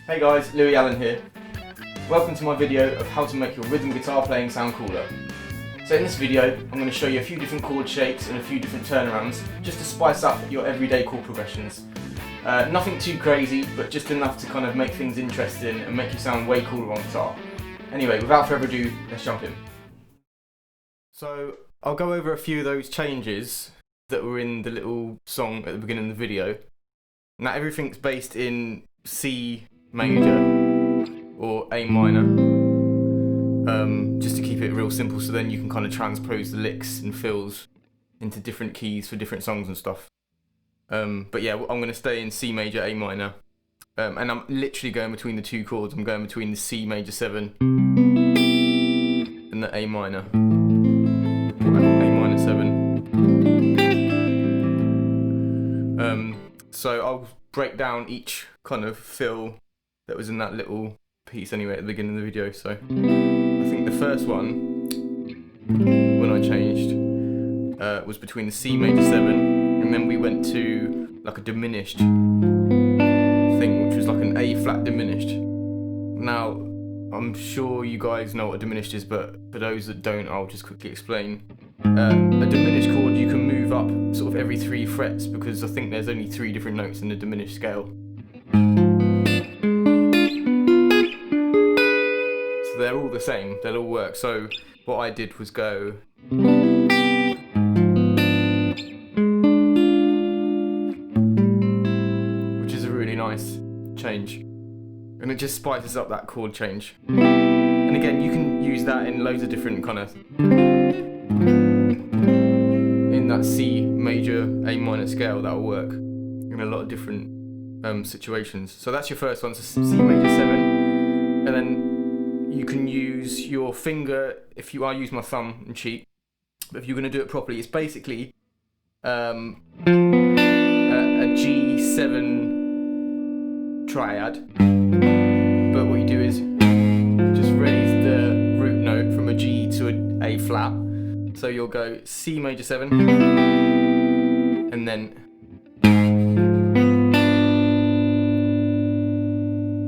Hey guys, Lewie Allen here. Welcome to my video of how to make your rhythm guitar playing sound cooler. So in this video, I'm going to show you a few different chord shapes and a few different turnarounds, just to spice up your everyday chord progressions. Nothing too crazy, but just enough to kind of make things interesting and make you sound way cooler on guitar. Anyway, without further ado, let's jump in. So I'll go over a few of those changes that were in the little song at the beginning of the video. Now everything's based in C major or A minor, just to keep it real simple, so then you can kind of transpose the licks and fills into different keys for different songs and stuff. But yeah, I'm going to stay in C major, A minor, and I'm literally going between the two chords. I'm going between the C major 7 and the A minor, or A minor 7. So I'll break down each kind of fill that was in that little piece anyway at the beginning of the video. So I think the first one, when I changed, was between the C major 7, and then we went to like a diminished thing, which was like an A flat diminished. Now, I'm sure you guys know what a diminished is, but for those that don't, I'll just quickly explain. A diminished chord you can move up sort of every 3 frets, because I think there's only 3 different notes in the diminished scale. So they're all the same, they'll all work. So what I did was go which is a really nice change, and it just spices up that chord change. And again, you can use that in loads of different kind of, in that C major A minor scale, that'll work in a lot of different situations. So that's your first one, so C major 7, and then you can use your finger. If you, I use my thumb and cheat, but if you're going to do it properly, it's basically a G7 triad, but what you do is just raise the root note from a G to an A flat. So you'll go C major 7, and then,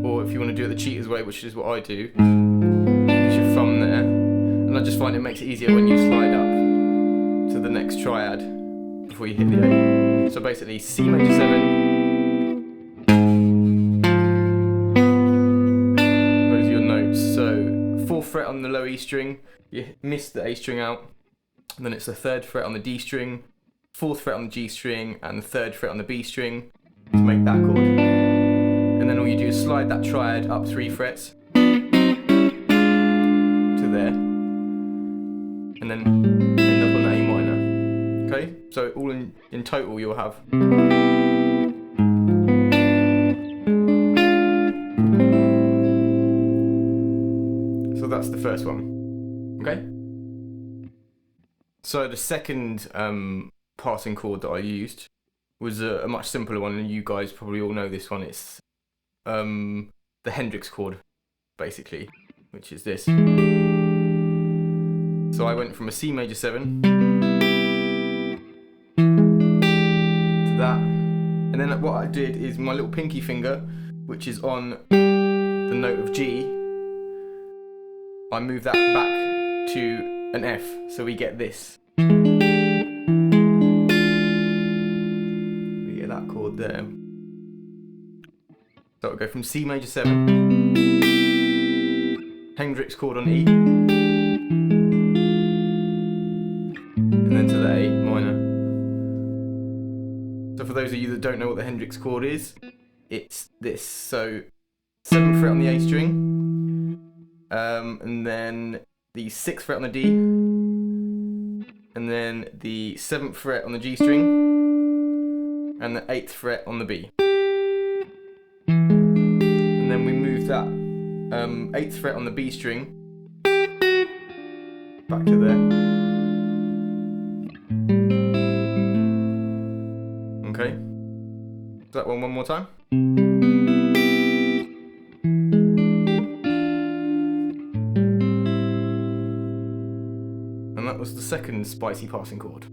or if you want to do it the cheater's way, which is what I do, use your thumb there, and I just find it makes it easier when you slide up to the next triad before you hit the A. So basically C major 7, those are your notes. So 4th fret on the low E string, you miss the A string out, and then it's the 3rd fret on the D string, 4th fret on the G string, and the 3rd fret on the B string to make that chord. And then all you do is slide that triad up 3 frets to there, and then end up on the A minor. Okay, so all in total you'll have. So that's the first one. Okay. So the second passing chord that I used was a much simpler one, and you guys probably all know this one. It's the Hendrix chord, basically, which is this. So I went from a C major 7 to that, and then what I did is my little pinky finger, which is on the note of G, I move that back to an F, so we get this. We get that chord there. So I'll go from C major 7, Hendrix chord on E, and then to the A minor. So for those of you that don't know what the Hendrix chord is, it's this. So 7th fret on the A string, and then the 6th fret on the D, and then the 7th fret on the G string, and the 8th fret on the B. And then we move that 8th fret on the B string back to there. Okay, that one more time. And that was the second spicy passing chord.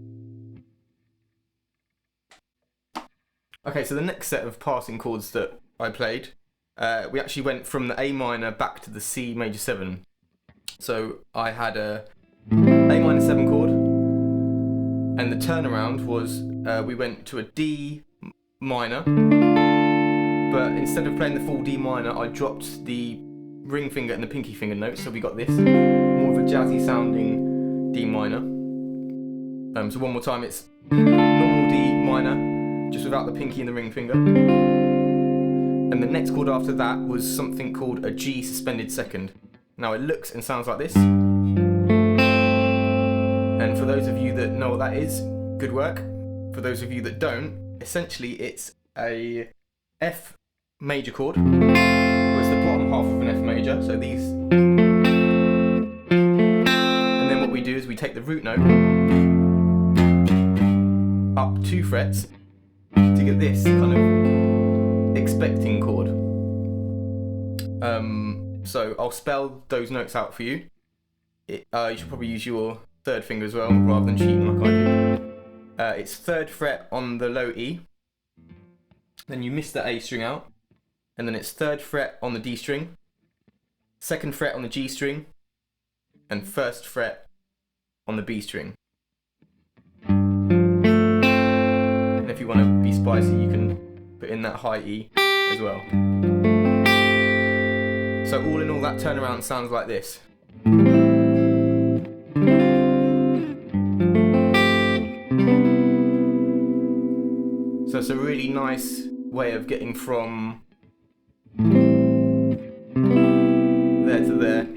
Okay, so the next set of passing chords that I played we actually went from the A minor back to the C major 7. So I had a A minor 7 chord, and the turnaround was we went to a D minor, but instead of playing the full D minor, I dropped the ring finger and the pinky finger notes, so we got this more of a jazzy sounding D minor. So one more time, it's normal D minor, just without the pinky and the ring finger. And the next chord after that was something called a G suspended second. Now it looks and sounds like this. And for those of you that know what that is, good work. For those of you that don't, essentially it's a F major chord. Well, it's the bottom half of an F major, so these. And then what we do is we take the root note up 2 frets to get this kind of expecting chord. So I'll spell those notes out for you. You should probably use your 3rd finger as well, rather than cheating like I do. It's 3rd fret on the low E, then you miss the A string out, and then it's 3rd fret on the D string, 2nd fret on the G string, and 1st fret on the B string. And if you want to be spicy, you can put in that high E as well. So all in all, that turnaround sounds like this. So it's a really nice way of getting from there to there.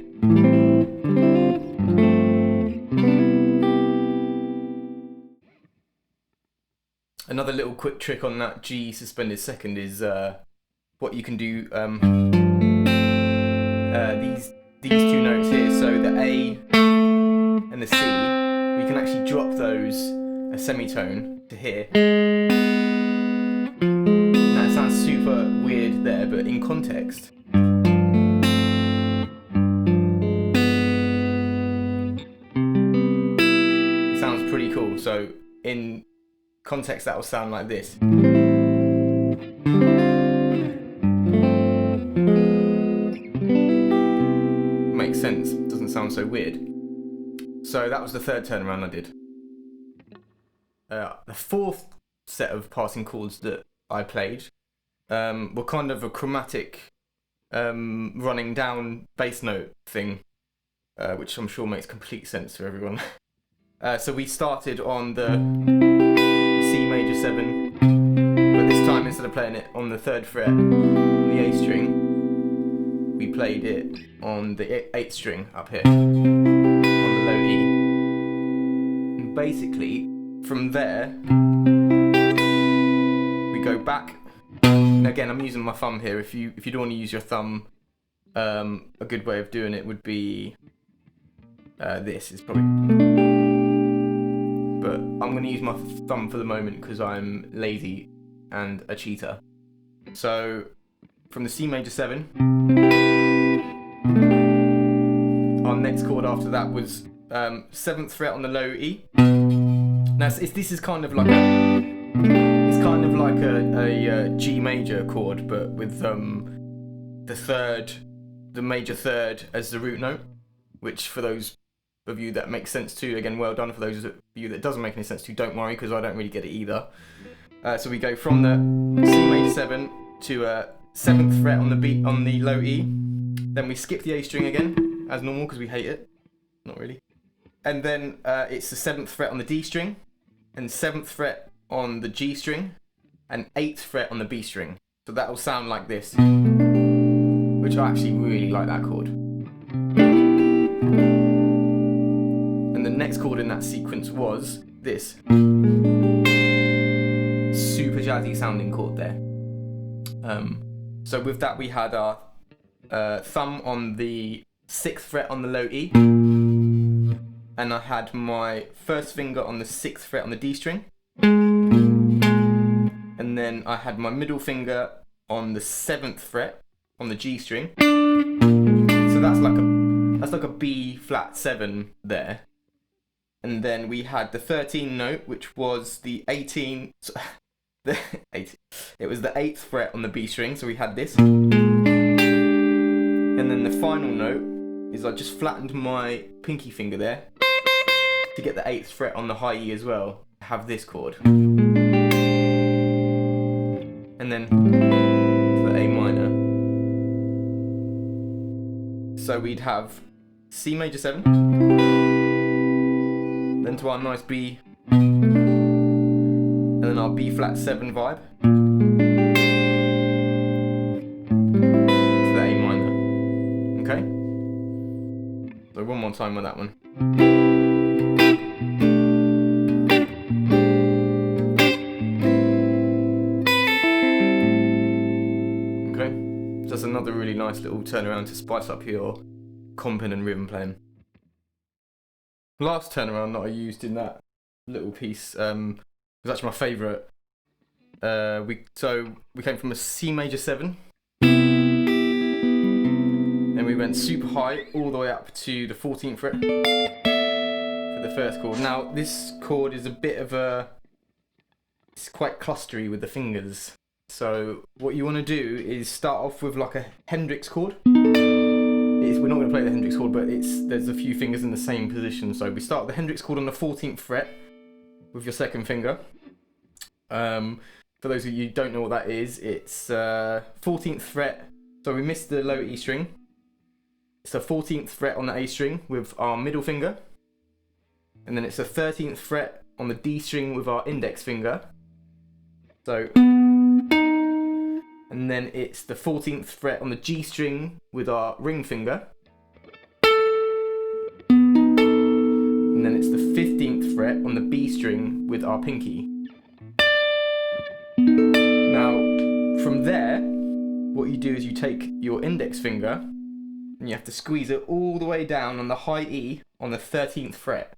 Another little quick trick on that G suspended second is what you can do. These 2 notes here, so the A and the C, we can actually drop those a semitone to here. Now it sounds super weird there, but in context, it sounds pretty cool. So in context, that will sound like this. Makes sense, doesn't sound so weird. So that was the 3rd turnaround I did. The 4th set of passing chords that I played were kind of a chromatic running down bass note thing, which I'm sure makes complete sense to everyone. So we started on the C major 7, but this time instead of playing it on the 3rd fret on the A string, we played it on the 8th string up here on the low E. And basically from there we go back. And again, I'm using my thumb here. If you don't want to use your thumb, a good way of doing it would be this is probably, but I'm going to use my thumb for the moment because I'm lazy and a cheater. So from the C major 7, our next chord after that was 7th fret on the low E. Now this is kind of like a G major chord, but with the major 3rd as the root note, which for those of you that makes sense to, again, well done. For those of you that doesn't make any sense to, don't worry, because I don't really get it either. So we go from the C major 7 to 7th fret on the low E. Then we skip the A string again, as normal, because we hate it. Not really. And then it's the 7th fret on the D string, and 7th fret on the G string, and 8th fret on the B string. So that will sound like this, which I actually really like that chord. And the next chord in that sequence was this. Super jazzy sounding chord there. So with that we had our thumb on the 6th fret on the low E, and I had my 1st finger on the 6th fret on the D string, and then I had my middle finger on the 7th fret on the G string. So that's like a B flat 7 there. And then we had the 13th note, which was the 18th. It was the 8th fret on the B string, so we had this. And And then the final note is I just flattened my pinky finger there to get the 8th fret on the high E as well. Have this chord. And then for A minor. So we'd have C major 7, then to our nice B, and then our B flat 7 vibe, to the A minor. Okay? So one more time with that one. Okay? So that's another really nice little turnaround to spice up your comping and rhythm playing. Last turnaround that I used in that little piece was actually my favourite. We came from a C major 7, and we went super high all the way up to the 14th fret for the first chord. Now this chord is a bit of it's quite clustery with the fingers. So what you want to do is start off with like a Hendrix chord. We're not going to play the Hendrix chord, but there's a few fingers in the same position. So we start with the Hendrix chord on the 14th fret with your second finger. For those of you who don't know what that is, it's 14th fret. So we missed the low E string. It's the 14th fret on the A string with our middle finger. And then it's the 13th fret on the D string with our index finger. So... and then it's the 14th fret on the G string with our ring finger. And then it's the 15th fret on the B string with our pinky. Now, from there, what you do is you take your index finger and you have to squeeze it all the way down on the high E on the 13th fret.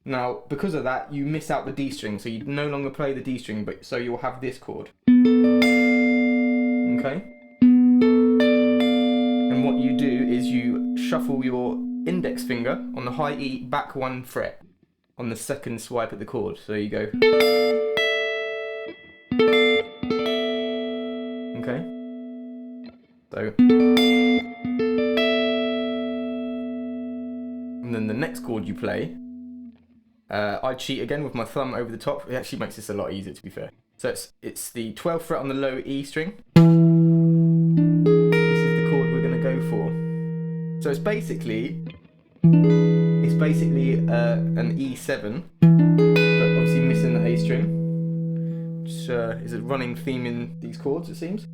Now, because of that, you miss out the D string, so you no longer play the D string, but so you'll have this chord. Okay? And what you do is you shuffle your index finger on the high E back 1 fret on the second swipe at the chord. So you go. Okay? So. And then the next chord you play, I cheat again with my thumb over the top. It actually makes this a lot easier, to be fair. So it's the 12th fret on the low E string. This is the chord we're going to go for. So it's basically an E7, but obviously missing the A string, which is a running theme in these chords, it seems.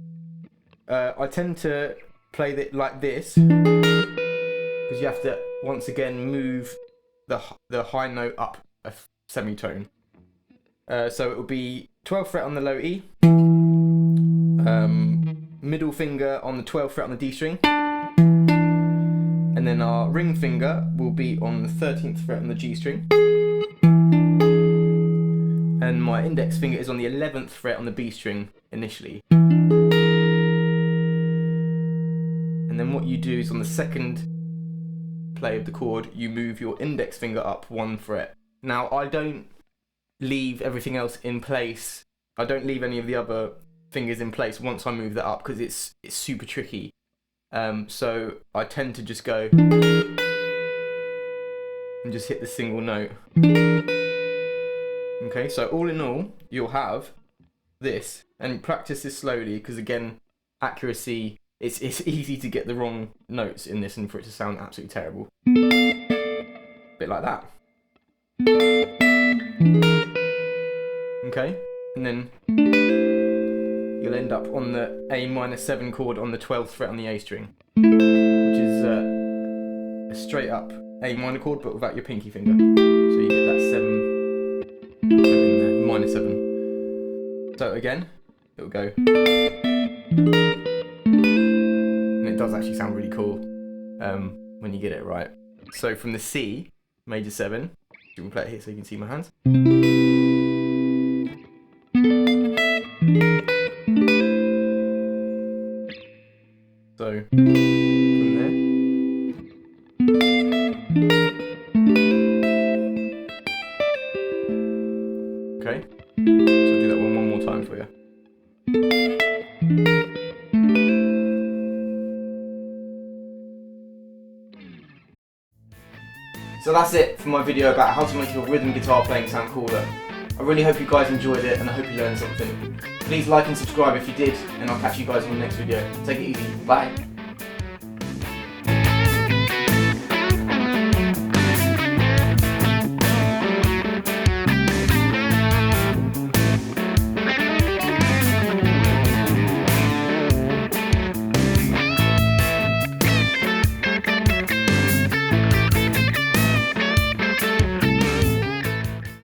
I tend to play it like this because you have to once again move the high note up a semitone. So it will be 12th fret on the low E, middle finger on the 12th fret on the D string, and then our ring finger will be on the 13th fret on the G string, and my index finger is on the 11th fret on the B string initially. And then what you do is on the second play of the chord, you move your index finger up 1 fret. Now I don't leave everything else in place. I don't leave any of the other fingers in place once I move that up because it's super tricky. So I tend to just go and just hit the single note. Okay, so all in all, you'll have this, and practice this slowly because again, accuracy. It's easy to get the wrong notes in this and for it to sound absolutely terrible. Bit like that. Okay, and then you'll end up on the A minor 7 chord on the 12th fret on the A string, which is a straight up A minor chord but without your pinky finger. So you get that 7 in there, minor 7. So again, it'll go. It does actually sound really cool when you get it right. So from the C major 7, you can play it here so you can see my hands. So from there. Okay, so I'll do that one more time for you. So that's it for my video about how to make your rhythm guitar playing sound cooler. I really hope you guys enjoyed it and I hope you learned something. Please like and subscribe if you did, and I'll catch you guys in the next video. Take it easy. Bye.